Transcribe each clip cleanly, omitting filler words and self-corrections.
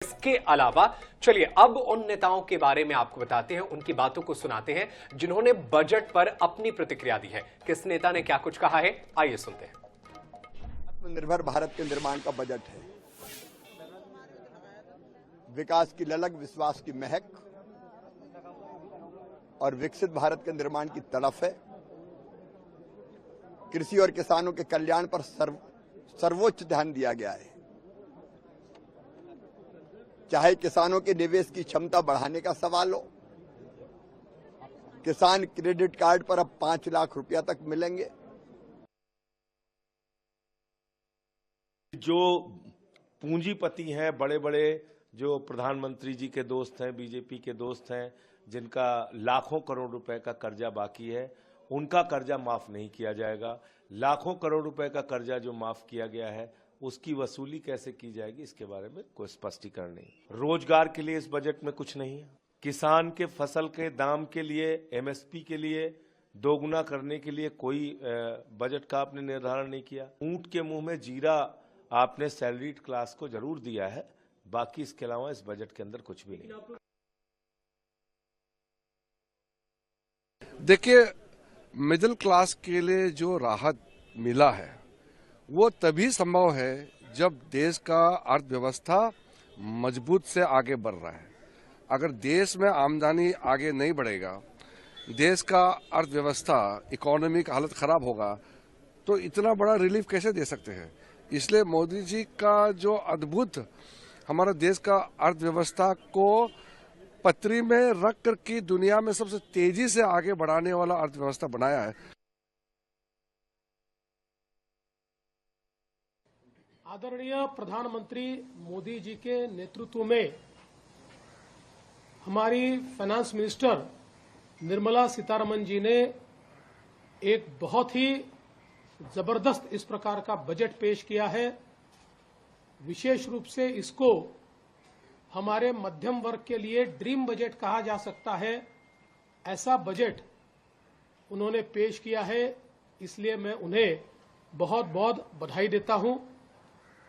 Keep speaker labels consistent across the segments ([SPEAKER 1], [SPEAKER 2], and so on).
[SPEAKER 1] इसके अलावा चलिए अब उन नेताओं के बारे में आपको बताते हैं, उनकी बातों को सुनाते हैं जिन्होंने बजट पर अपनी प्रतिक्रिया दी है। किस नेता ने क्या कुछ कहा है, आइए सुनते हैं।
[SPEAKER 2] आत्मनिर्भर भारत के निर्माण का बजट है। विकास की ललक, विश्वास की महक और विकसित भारत के निर्माण की तड़फ है। कृषि और किसानों के कल्याण पर सर्वोच्च ध्यान दिया गया है। चाहे किसानों के निवेश की क्षमता बढ़ाने का सवाल हो, किसान क्रेडिट कार्ड पर अब 5 लाख रुपया तक मिलेंगे।
[SPEAKER 3] जो पूंजीपति हैं, बड़े बड़े जो प्रधानमंत्री जी के दोस्त हैं, बीजेपी के दोस्त हैं, जिनका लाखों करोड़ रुपए का कर्जा बाकी है, उनका कर्जा माफ नहीं किया जाएगा। लाखों करोड़ रुपए का कर्जा जो माफ किया गया है, उसकी वसूली कैसे की जाएगी, इसके बारे में कोई स्पष्टीकरण नहीं। रोजगार के लिए इस बजट में कुछ नहीं है। किसान के फसल के दाम के लिए, एमएसपी के लिए दोगुना करने के लिए कोई बजट का आपने निर्धारण नहीं किया। ऊंट के मुंह में जीरा आपने सैलरीड क्लास को जरूर दिया है, बाकी इसके अलावा इस बजट के अंदर कुछ भी नहीं।
[SPEAKER 4] देखिए, मिडिल क्लास के लिए जो राहत मिला है वो तभी संभव है जब देश का अर्थव्यवस्था मजबूत से आगे बढ़ रहा है। अगर देश में आमदनी आगे नहीं बढ़ेगा, देश का अर्थव्यवस्था, इकोनॉमी का हालत खराब होगा, तो इतना बड़ा रिलीफ कैसे दे सकते हैं। इसलिए मोदी जी का जो अद्भुत हमारा देश का अर्थव्यवस्था को पटरी में रख कर की दुनिया में सबसे तेजी से आगे बढ़ाने वाला अर्थव्यवस्था बनाया है।
[SPEAKER 5] आदरणीय प्रधानमंत्री मोदी जी के नेतृत्व में हमारी फाइनेंस मिनिस्टर निर्मला सीतारमण जी ने एक बहुत ही जबरदस्त इस प्रकार का बजट पेश किया है। विशेष रूप से इसको हमारे मध्यम वर्ग के लिए ड्रीम बजट कहा जा सकता है। ऐसा बजट उन्होंने पेश किया है, इसलिए मैं उन्हें बहुत बहुत बधाई देता हूं।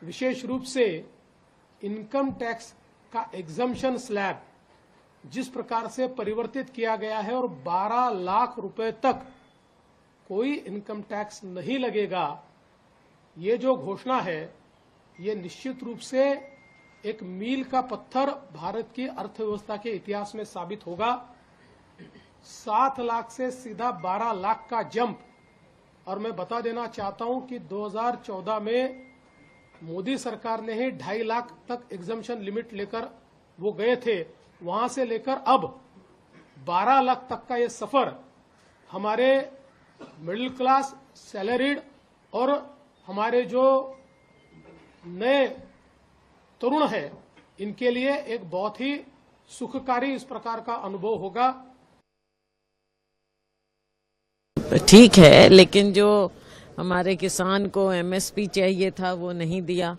[SPEAKER 5] विशेष रूप से इनकम टैक्स का एग्जम्पशन स्लैब जिस प्रकार से परिवर्तित किया गया है और 12 लाख रुपए तक कोई इनकम टैक्स नहीं लगेगा, ये जो घोषणा है ये निश्चित रूप से एक मील का पत्थर भारत की अर्थव्यवस्था के इतिहास में साबित होगा। 7 लाख से सीधा 12 लाख का जंप। और मैं बता देना चाहता हूं कि 2014 में मोदी सरकार ने ही 2.5 लाख तक एग्जम्पशन लिमिट लेकर वो गए थे। वहां से लेकर अब 12 लाख तक का ये सफर हमारे मिडिल क्लास, सैलरीड और हमारे जो नए तरुण है, इनके लिए एक बहुत ही सुखकारी इस प्रकार का अनुभव होगा।
[SPEAKER 6] ठीक है, लेकिन जो हमारे किसान को एमएसपी चाहिए था वो नहीं दिया।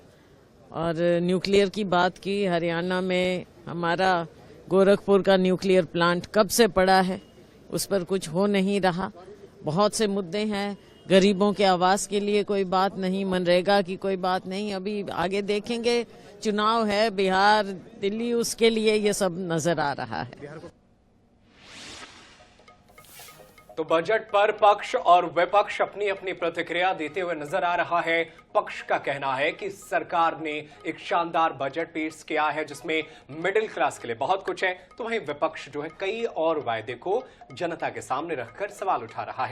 [SPEAKER 6] और न्यूक्लियर की बात की, हरियाणा में हमारा गोरखपुर का न्यूक्लियर प्लांट कब से पड़ा है, उस पर कुछ हो नहीं रहा। बहुत से मुद्दे हैं, गरीबों के आवास के लिए कोई बात नहीं, मनरेगा की कोई बात नहीं। अभी आगे देखेंगे, चुनाव है, बिहार, दिल्ली, उसके लिए ये सब नजर आ रहा है।
[SPEAKER 1] तो बजट पर पक्ष और विपक्ष अपनी अपनी प्रतिक्रिया देते हुए नजर आ रहा है। पक्ष का कहना है कि सरकार ने एक शानदार बजट पेश किया है जिसमें मिडिल क्लास के लिए बहुत कुछ है, तो वहीं विपक्ष जो है कई और वायदे को जनता के सामने रखकर सवाल उठा रहा है।